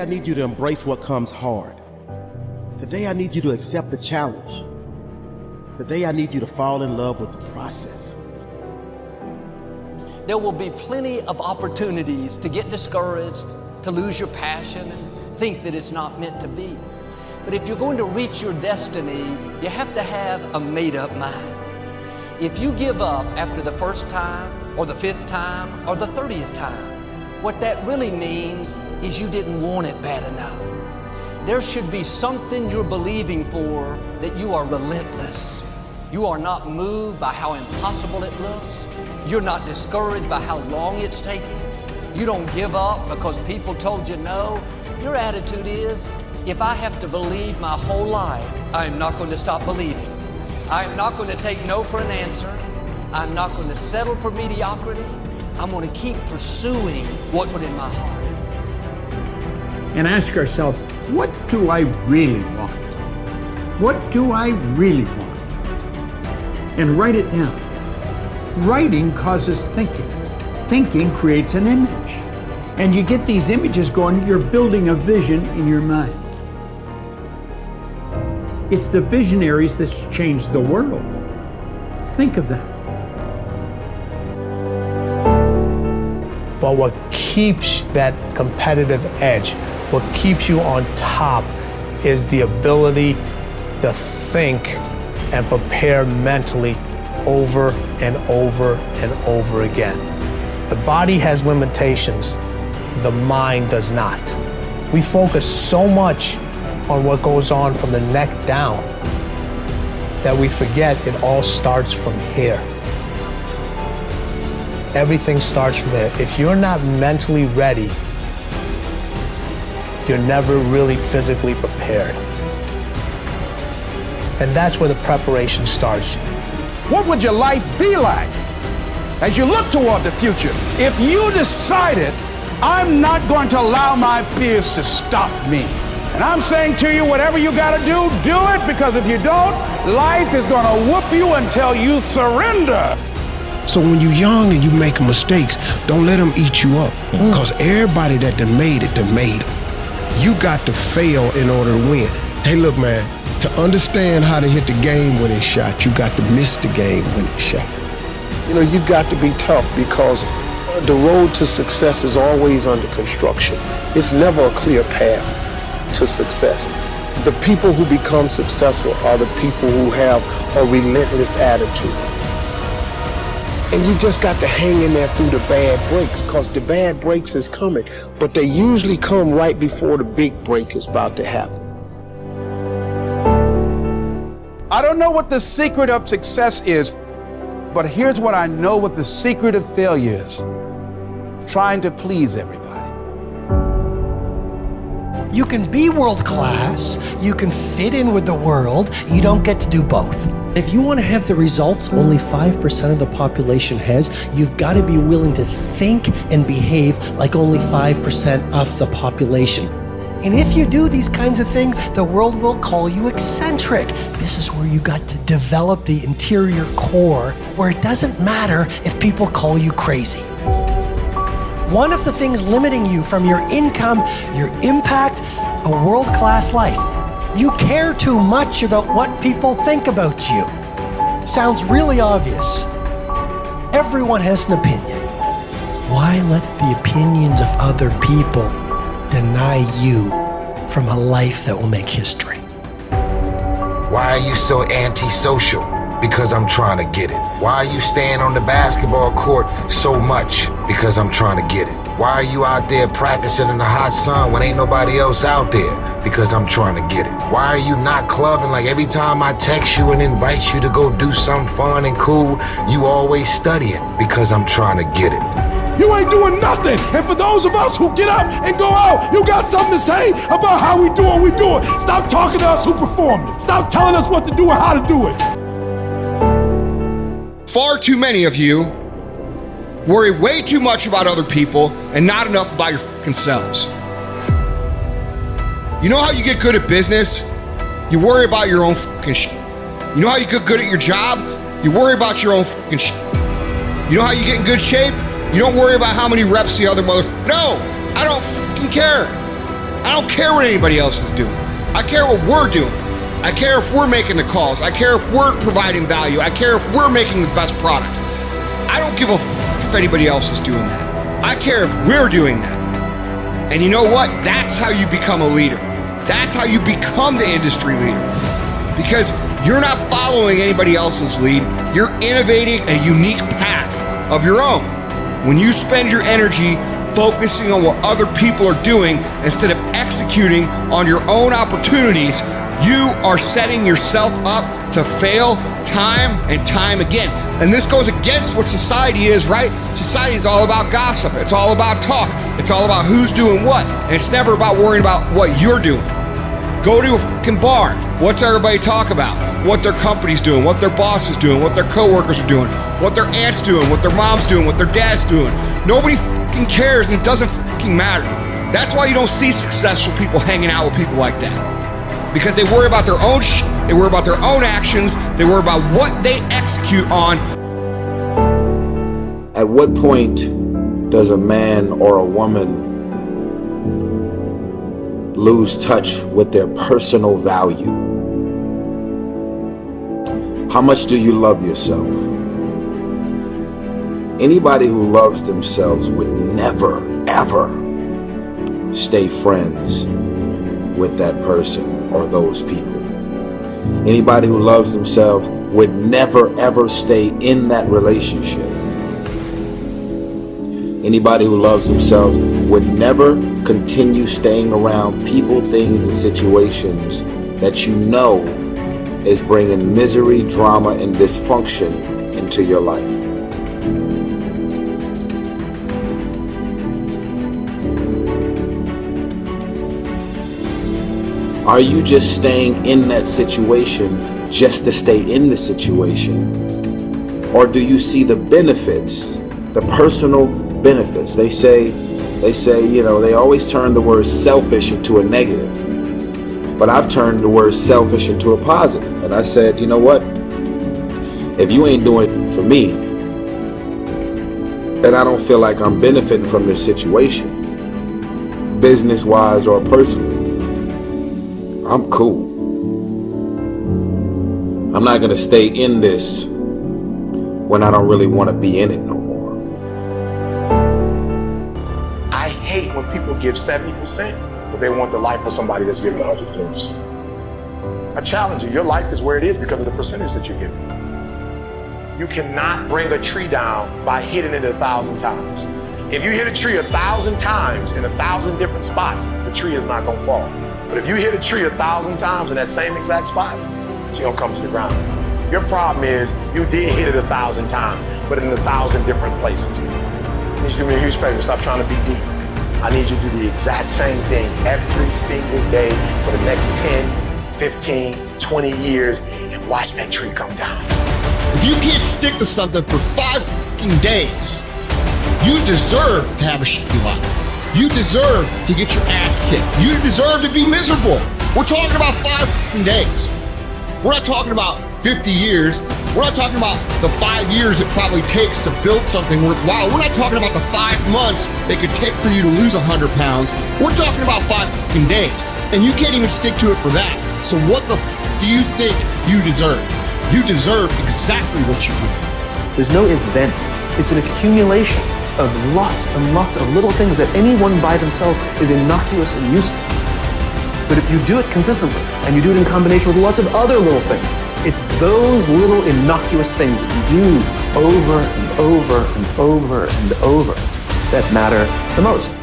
I need you to embrace what comes hard. Today I need you to accept the challenge. Today I need you to fall in love with the process. There will be plenty of opportunities to get discouraged, to lose your passion, and think that it's not meant to be. But if you're going to reach your destiny, you have to have a made-up mind. If you give up after the first time, or the 5th time, or the 30th time, what that really means is you didn't want it bad enough. There should be something you're believing for, that you are relentless. You are not moved by how impossible it looks. You're not discouraged by how long it's taking. You don't give up because people told you no. Your attitude is, if I have to believe my whole life, I'm not going to stop believing. I'm not going to take no for an answer. I'm not going to settle for mediocrity. I'm going to keep pursuing what was in my heart. And ask ourselves, what do I really want? What do I really want? And write it down. Writing causes thinking. Thinking creates an image. And you get these images going, you're building a vision in your mind. It's the visionaries that's changed the world. Think of that. But what keeps that competitive edge, what keeps you on top, is the ability to think and prepare mentally over and over and over again. The body has limitations, the mind does not. We focus so much on what goes on from the neck down that we forget it all starts from here. Everything starts from there. If you're not mentally ready, you're never really physically prepared. And that's where the preparation starts. What would your life be like as you look toward the future if you decided, I'm not going to allow my peers to stop me? And I'm saying to you, whatever you got to do it, because if you don't, life is going to whoop you until you surrender. So when you're young and you make mistakes, don't let them eat you up. Because everybody that done made it, done made them. You got to fail in order to win. Hey, look, man, to understand how to hit the game-winning shot, you got to miss the game-winning shot. You know, you got to be tough, because the road to success is always under construction. It's never a clear path to success. The people who become successful are the people who have a relentless attitude. And you just got to hang in there through the bad breaks, because the bad breaks is coming, but they usually come right before the big break is about to happen. I don't know what the secret of success is, but here's what I know what the secret of failure is. Trying to please everybody. You can be world class, you can fit in with the world, you don't get to do both. If you want to have the results only 5% of the population has, you've got to be willing to think and behave like only 5% of the population. And if you do these kinds of things, the world will call you eccentric. This is where you got to develop the interior core, where it doesn't matter if people call you crazy. One of the things limiting you from your income, your impact, a world-class life. You care too much about what people think about you. Sounds really obvious. Everyone has an opinion. Why let the opinions of other people deny you from a life that will make history? Why are you so antisocial? Because I'm trying to get it. Why are you staying on the basketball court so much? Because I'm trying to get it. Why are you out there practicing in the hot sun when ain't nobody else out there? Because I'm trying to get it. Why are you not clubbing like every time I text you and invite you to go do something fun and cool, you always studying? Because I'm trying to get it. You ain't doing nothing. And for those of us who get up and go out, you got something to say about how we do what we do it. Stop talking to us who perform it. Stop telling us what to do and how to do it. Far too many of you worry way too much about other people and not enough about your fucking selves. You know how you get good at business? You worry about your own fucking shit. You know how you get good at your job? You worry about your own fucking shit. You know how you get in good shape? You don't worry about how many reps the other mother. No, I don't fucking care. I don't care what anybody else is doing. I care what we're doing. I care if we're making the calls. I care if we're providing value. I care if we're making the best products. I don't give a f if anybody else is doing that. I care if we're doing that. And you know what? That's how you become a leader. That's how you become the industry leader. Because you're not following anybody else's lead. You're innovating a unique path of your own. When you spend your energy focusing on what other people are doing instead of executing on your own opportunities, you are setting yourself up to fail time and time again. And this goes against what society is, right? Society is all about gossip. It's all about talk. It's all about who's doing what. And it's never about worrying about what you're doing. Go to a fucking bar. What's everybody talk about? What their company's doing, what their boss is doing, what their coworkers are doing, what their aunt's doing, what their mom's doing, what their dad's doing. Nobody fucking cares, and it doesn't fucking matter. That's why you don't see successful people hanging out with people like that. Because they worry about their own shit, they worry about their own actions, they worry about what they execute on. At what point does a man or a woman lose touch with their personal value? How much do you love yourself? Anybody who loves themselves would never, ever stay friends with that person or those people. Anybody who loves themselves would never, ever stay in that relationship. Anybody who loves themselves would never continue staying around people, things, and situations that you know is bringing misery, drama, and dysfunction into your life. Are you just staying in that situation just to stay in the situation? Or do you see the benefits, the personal benefits? They say, you know, they always turn the word selfish into a negative. But I've turned the word selfish into a positive. And I said, you know what? If you ain't doing it for me, then I don't feel like I'm benefiting from this situation, business-wise or personally. I'm cool. I'm not gonna stay in this when I don't really want to be in it no more. I hate when people give 70%, but they want the life of somebody that's giving 100%. I challenge you, your life is where it is because of the percentage that you're giving. You cannot bring a tree down by hitting it 1,000 times. If you hit a tree 1,000 times in 1,000 different spots, the tree is not gonna fall. But if you hit a tree 1,000 times in that same exact spot, it's gonna come to the ground. Your problem is you did hit it 1,000 times, but in 1,000 different places. I need you to do me a huge favor, stop trying to be deep. I need you to do the exact same thing every single day for the next 10, 15, 20 years and watch that tree come down. If you can't stick to something for 5 fucking days, you deserve to have a shitty life. You deserve to get your ass kicked. You deserve to be miserable. We're talking about 5 fucking days. We're not talking about 50 years. We're not talking about the 5 years it probably takes to build something worthwhile. We're not talking about the 5 months it could take for you to lose 100 pounds. We're talking about 5 fucking days. And you can't even stick to it for that. So what the do you think you deserve? You deserve exactly what you want. There's no event. It's an accumulation of lots and lots of little things that anyone by themselves is innocuous and useless. But if you do it consistently, and you do it in combination with lots of other little things, it's those little innocuous things that you do over and over and over and over that matter the most.